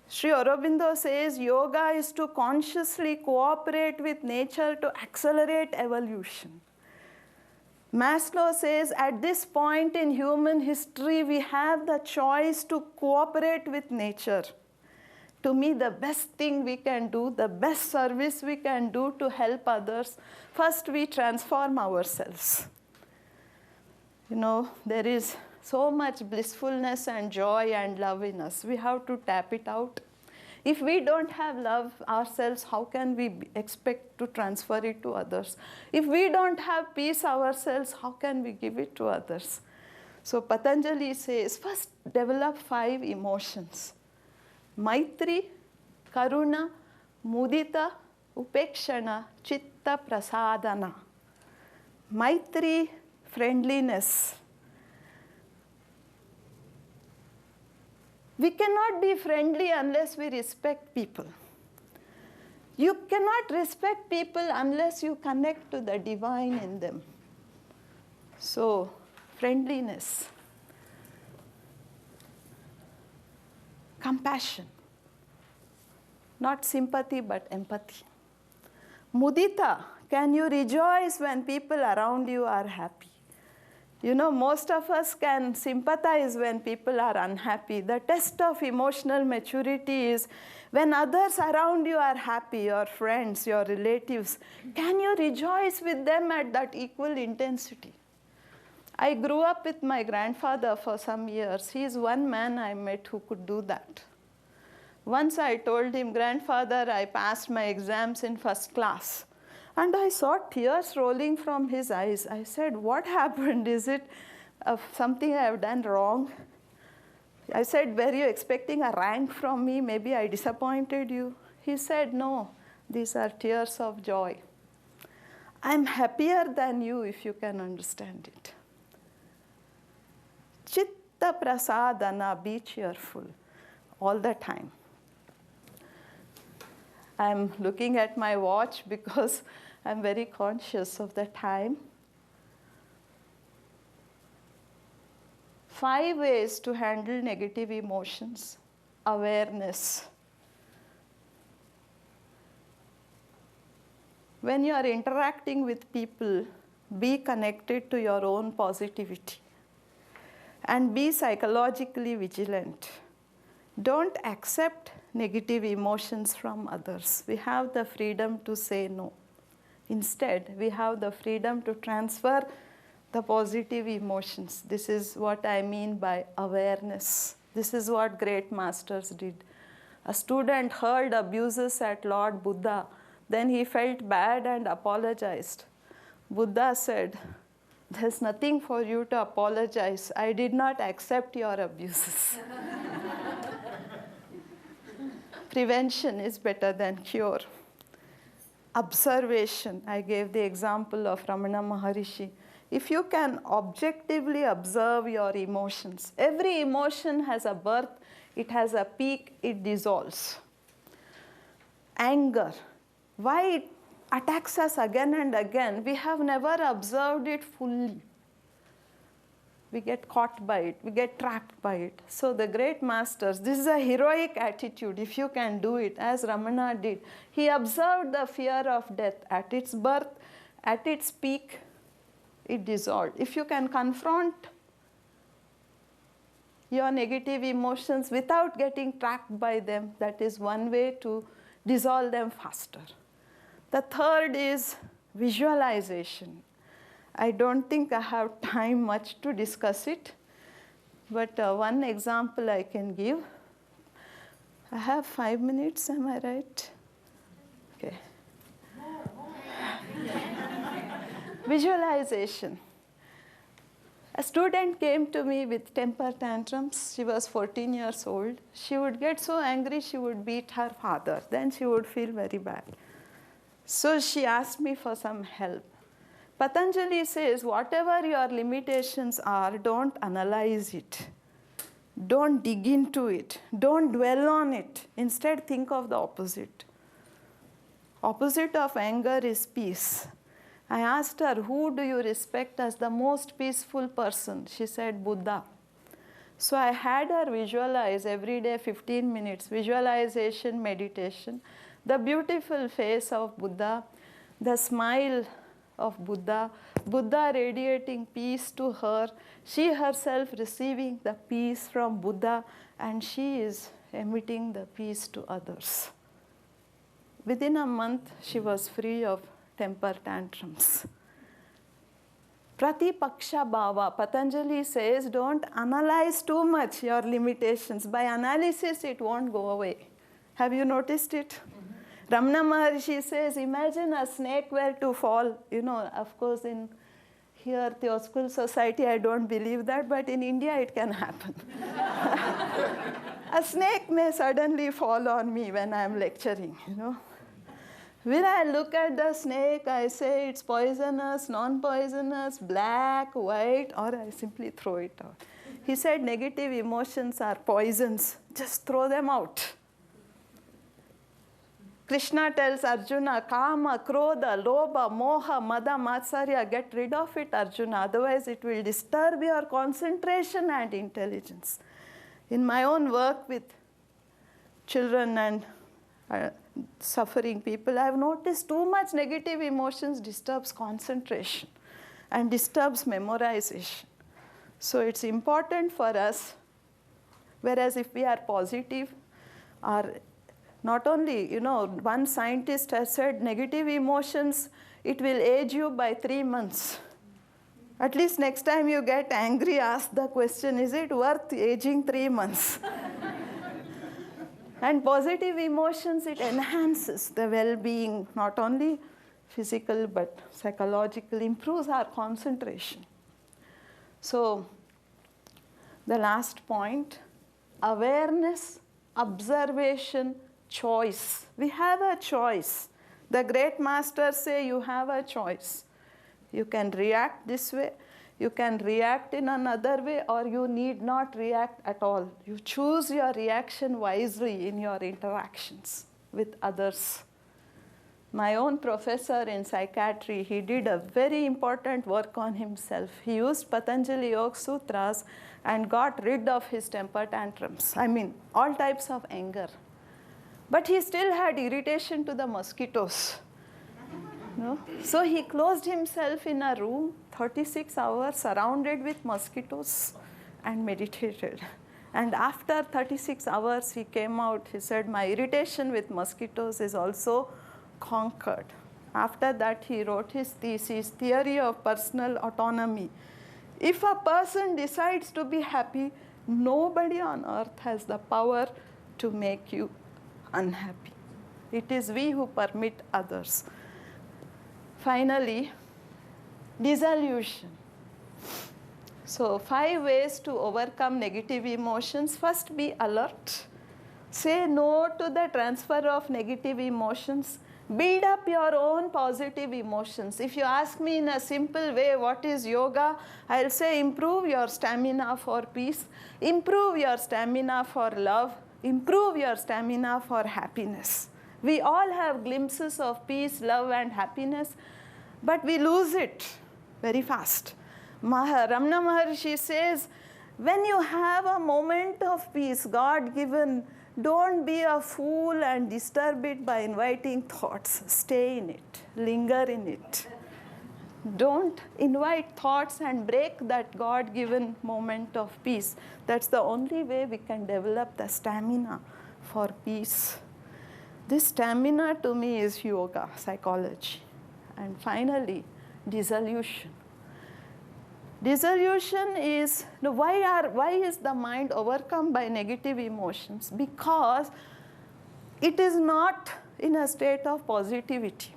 Sri Aurobindo says yoga is to consciously cooperate with nature to accelerate evolution. Maslow says at this point in human history, we have the choice to cooperate with nature. To me, the best thing we can do, the best service we can do to help others, first we transform ourselves. You know, there is so much blissfulness and joy and love in us. We have to tap it out. If we don't have love ourselves, how can we expect to transfer it to others? If we don't have peace ourselves, how can we give it to others? So Patanjali says, first develop 5 emotions. Maitri, Karuna, Mudita, Upekshana, Chitta Prasadana. Maitri, friendliness. We cannot be friendly unless we respect people. You cannot respect people unless you connect to the divine in them. So, friendliness. Compassion. Not sympathy, but empathy. Mudita, can you rejoice when people around you are happy? You know, most of us can sympathize when people are unhappy. The test of emotional maturity is when others around you are happy, your friends, your relatives, can you rejoice with them at that equal intensity? I grew up with my grandfather for some years. He is one man I met who could do that. Once I told him, Grandfather, I passed my exams in first class. And I saw tears rolling from his eyes. I said, what happened? Is it something I have done wrong? I said, were you expecting a rank from me? Maybe I disappointed you. He said, no, these are tears of joy. I'm happier than you if you can understand it. Chitta prasadana, be cheerful all the time. I'm looking at my watch because I'm very conscious of the time. 5 ways to handle negative emotions. Awareness. When you are interacting with people, be connected to your own positivity and be psychologically vigilant. Don't accept negative emotions from others. We have the freedom to say no. Instead, we have the freedom to transfer the positive emotions. This is what I mean by awareness. This is what great masters did. A student heard abuses at Lord Buddha. Then he felt bad and apologized. Buddha said, "There's nothing for you to apologize. I did not accept your abuses." Prevention is better than cure. Observation. I gave the example of Ramana Maharishi. If you can objectively observe your emotions, every emotion has a birth, it has a peak, it dissolves. Anger. Why it attacks us again and again? We have never observed it fully. We get caught by it, we get trapped by it. So the great masters, this is a heroic attitude if you can do it, as Ramana did. He observed the fear of death at its birth, at its peak, it dissolved. If you can confront your negative emotions without getting trapped by them, that is one way to dissolve them faster. The third is visualization. I don't think I have time much to discuss it, but one example I can give. I have 5 minutes, am I right? Okay. Visualization. A student came to me with temper tantrums. She was 14 years old. She would get so angry she would beat her father. Then she would feel very bad. So she asked me for some help. Patanjali says, whatever your limitations are, don't analyze it. Don't dig into it. Don't dwell on it. Instead, think of the opposite. Opposite of anger is peace. I asked her, who do you respect as the most peaceful person? She said, Buddha. So I had her visualize every day 15 minutes, visualization, meditation, the beautiful face of Buddha, the smile of Buddha, Buddha radiating peace to her, she herself receiving the peace from Buddha, and she is emitting the peace to others. Within a month, she was free of temper tantrums. Pratipaksha bhava. Patanjali says, don't analyze too much your limitations. By analysis, it won't go away. Have you noticed it? Ramana Maharshi says, imagine a snake were to fall. You know, of course, in here, Theosophical Society, I don't believe that, but in India, it can happen. A snake may suddenly fall on me when I'm lecturing, you know. When I look at the snake, I say it's poisonous, non-poisonous, black, white, or I simply throw it out. He said negative emotions are poisons. Just throw them out. Krishna tells Arjuna, Kama, Krodha, Lobha, Moha, Mada, Matsarya, get rid of it, Arjuna. Otherwise, it will disturb your concentration and intelligence. In my own work with children and suffering people, I have noticed too much negative emotions disturbs concentration and disturbs memorization. So it's important for us, whereas if we are positive, or not only, you know, one scientist has said negative emotions, it will age you by 3 months. At least next time you get angry, ask the question, is it worth aging 3 months? And positive emotions, it enhances the well-being, not only physical but psychological, improves our concentration. So the last point, awareness, observation, choice. We have a choice. The great masters say you have a choice. You can react this way, you can react in another way, or you need not react at all. You choose your reaction wisely in your interactions with others. My own professor in psychiatry, he did a very important work on himself. He used Patanjali Yoga Sutras and got rid of his temper tantrums. I mean, all types of anger. But he still had irritation to the mosquitoes. No? So he closed himself in a room, 36 hours, surrounded with mosquitoes, and meditated. And after 36 hours, he came out. He said, my irritation with mosquitoes is also conquered. After that, he wrote his thesis, Theory of Personal Autonomy. If a person decides to be happy, nobody on earth has the power to make you unhappy. It is we who permit others. Finally, dissolution. So 5 ways to overcome negative emotions. First, be alert. Say no to the transfer of negative emotions. Build up your own positive emotions. If you ask me in a simple way, what is yoga? I'll say improve your stamina for peace, improve your stamina for love, improve your stamina for happiness. We all have glimpses of peace, love, and happiness, but we lose it very fast. Ramana Maharshi says, when you have a moment of peace, God-given, don't be a fool and disturb it by inviting thoughts. Stay in it, linger in it. Don't invite thoughts and break that God-given moment of peace. That's the only way we can develop the stamina for peace. This stamina to me is yoga, psychology. And finally, dissolution. Dissolution is, why is the mind overcome by negative emotions? Because it is not in a state of positivity.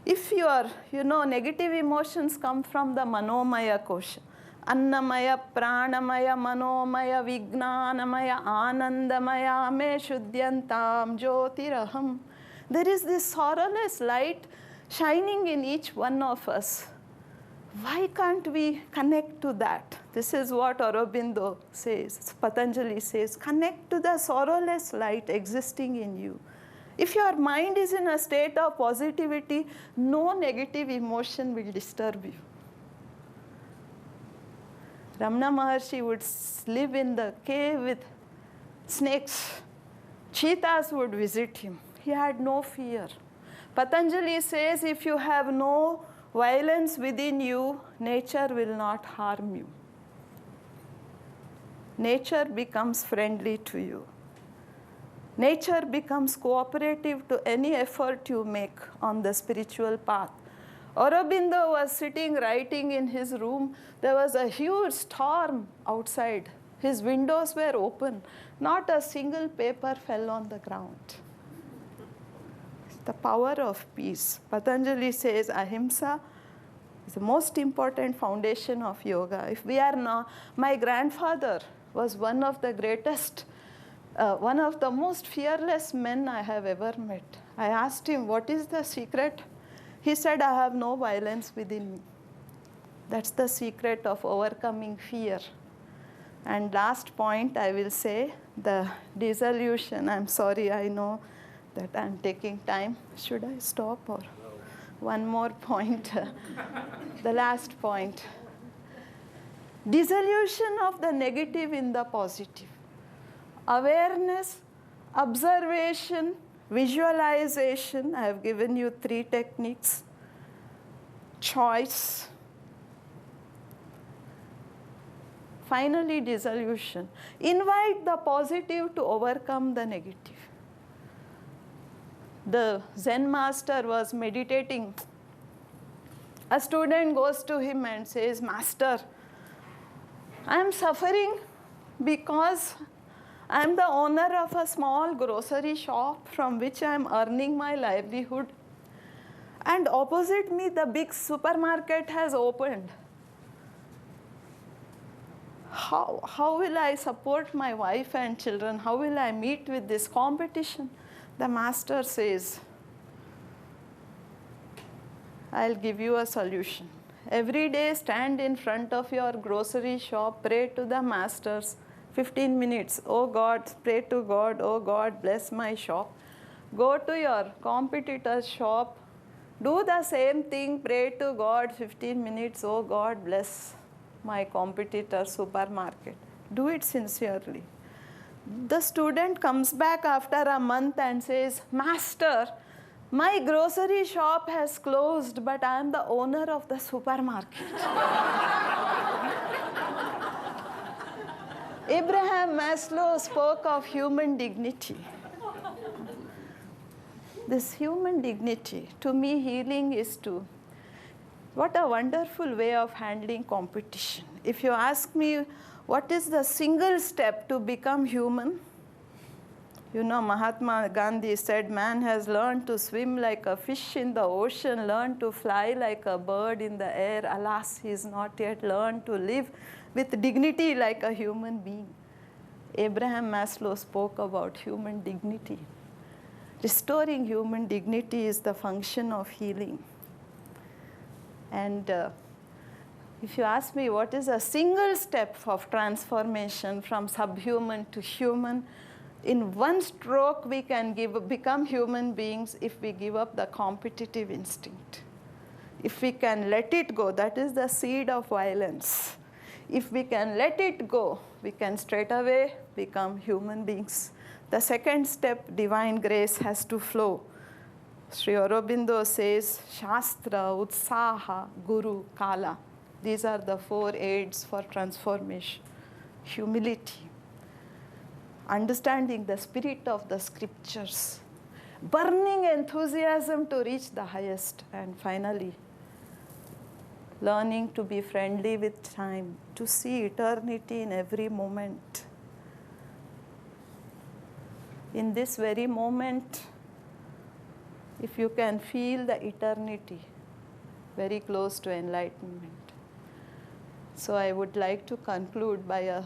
If you are, negative emotions come from the manomaya kosha. Annamaya, pranamaya, manomaya, vijnanamaya, anandamaya, me shuddhyantam jyotiraham. There is this sorrowless light shining in each one of us. Why can't we connect to that? This is what Aurobindo says, Patanjali says, connect to the sorrowless light existing in you. If your mind is in a state of positivity, no negative emotion will disturb you. Ramana Maharshi would live in the cave with snakes. Cheetahs would visit him. He had no fear. Patanjali says, if you have no violence within you, nature will not harm you. Nature becomes friendly to you. Nature becomes cooperative to any effort you make on the spiritual path. Aurobindo was sitting writing in his room. There was a huge storm outside. His windows were open. Not a single paper fell on the ground. The power of peace. Patanjali says ahimsa is the most important foundation of yoga. If we are not, my grandfather was one of the greatest, one of the most fearless men I have ever met. I asked him, what is the secret? He said, I have no violence within me. That's the secret of overcoming fear. And last point I will say, the dissolution. I'm sorry, I know that I'm taking time. Should I stop or? One more point. The last point. Dissolution of the negative in the positive. Awareness, observation, visualization. I have given you 3 techniques. Choice. Finally, dissolution. Invite the positive to overcome the negative. The Zen master was meditating. A student goes to him and says, Master, I am suffering because I am the owner of a small grocery shop from which I am earning my livelihood. And opposite me, the big supermarket has opened. How will I support my wife and children? How will I meet with this competition? The master says, I'll give you a solution. Every day, stand in front of your grocery shop, pray to the masters, 15 minutes. Oh God, pray to God, oh God, bless my shop. Go to your competitor's shop, do the same thing, pray to God, 15 minutes. Oh God, bless my competitor's supermarket. Do it sincerely. The student comes back after a month and says, Master, my grocery shop has closed, but I am the owner of the supermarket. Abraham Maslow spoke of human dignity. This human dignity, to me, healing is to, what a wonderful way of handling competition. If you ask me, what is the single step to become human? You know, Mahatma Gandhi said, man has learned to swim like a fish in the ocean, learned to fly like a bird in the air. Alas, he has not yet learned to live with dignity like a human being. Abraham Maslow spoke about human dignity. Restoring human dignity is the function of healing. And if you ask me what is a single step of transformation from subhuman to human, in one stroke we can become human beings if we give up the competitive instinct. If we can let it go, that is the seed of violence. If we can let it go, we can straight away become human beings. The second step, divine grace, has to flow. Sri Aurobindo says, Shastra, Utsaha, Guru, Kala. These are the 4 aids for transformation. Humility, understanding the spirit of the scriptures, burning enthusiasm to reach the highest, and finally, learning to be friendly with time, to see eternity in every moment. In this very moment, if you can feel the eternity, very close to enlightenment. So I would like to conclude by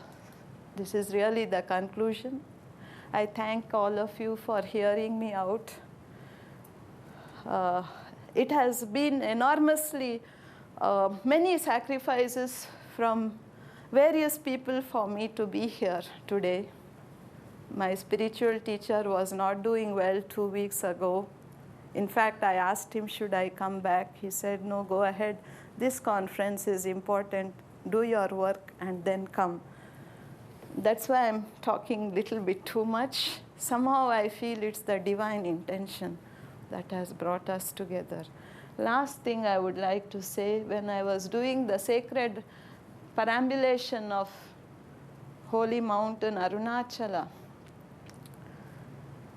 this is really the conclusion. I thank all of you for hearing me out. It has been enormously many sacrifices from various people for me to be here today. My spiritual teacher was not doing well 2 weeks ago. In fact, I asked him, should I come back? He said, no, go ahead. This conference is important. Do your work and then come. That's why I'm talking a little bit too much. Somehow I feel it's the divine intention that has brought us together. Last thing I would like to say, when I was doing the sacred perambulation of holy mountain Arunachala,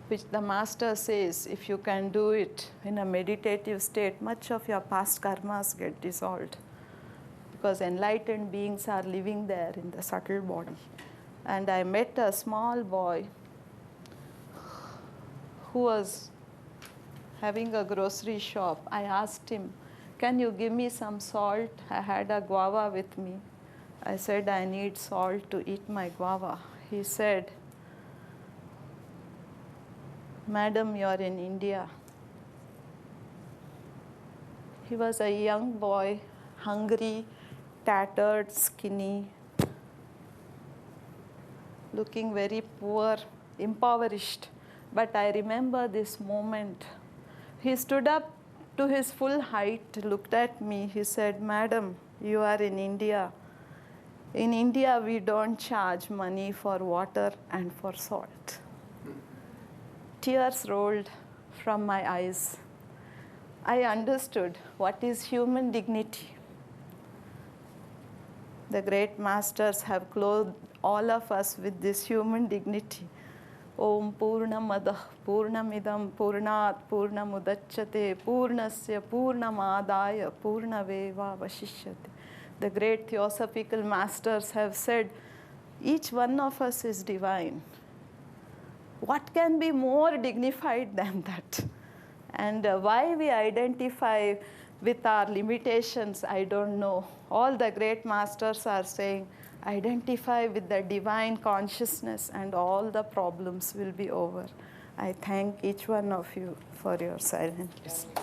which the master says, if you can do it in a meditative state, much of your past karmas get dissolved, because enlightened beings are living there in the subtle body. And I met a small boy who was having a grocery shop. I asked him, can you give me some salt? I had a guava with me. I said, I need salt to eat my guava. He said, Madam, you're in India. He was a young boy, hungry, tattered, skinny, looking very poor, impoverished. But I remember this moment. He stood up to his full height, looked at me. He said, Madam, you are in India. In India, we don't charge money for water and for salt. Tears rolled from my eyes. I understood what is human dignity. The great masters have clothed all of us with this human dignity. Om Purnamadah Purnamidam Purnat Purnamudachyate Purnasya Purnamadaya Purnaveva Vashishyate. The great theosophical masters have said, each one of us is divine. What can be more dignified than that? And why we identify with our limitations, I don't know. All the great masters are saying, identify with the divine consciousness and all the problems will be over. I thank each one of you for your silent listening.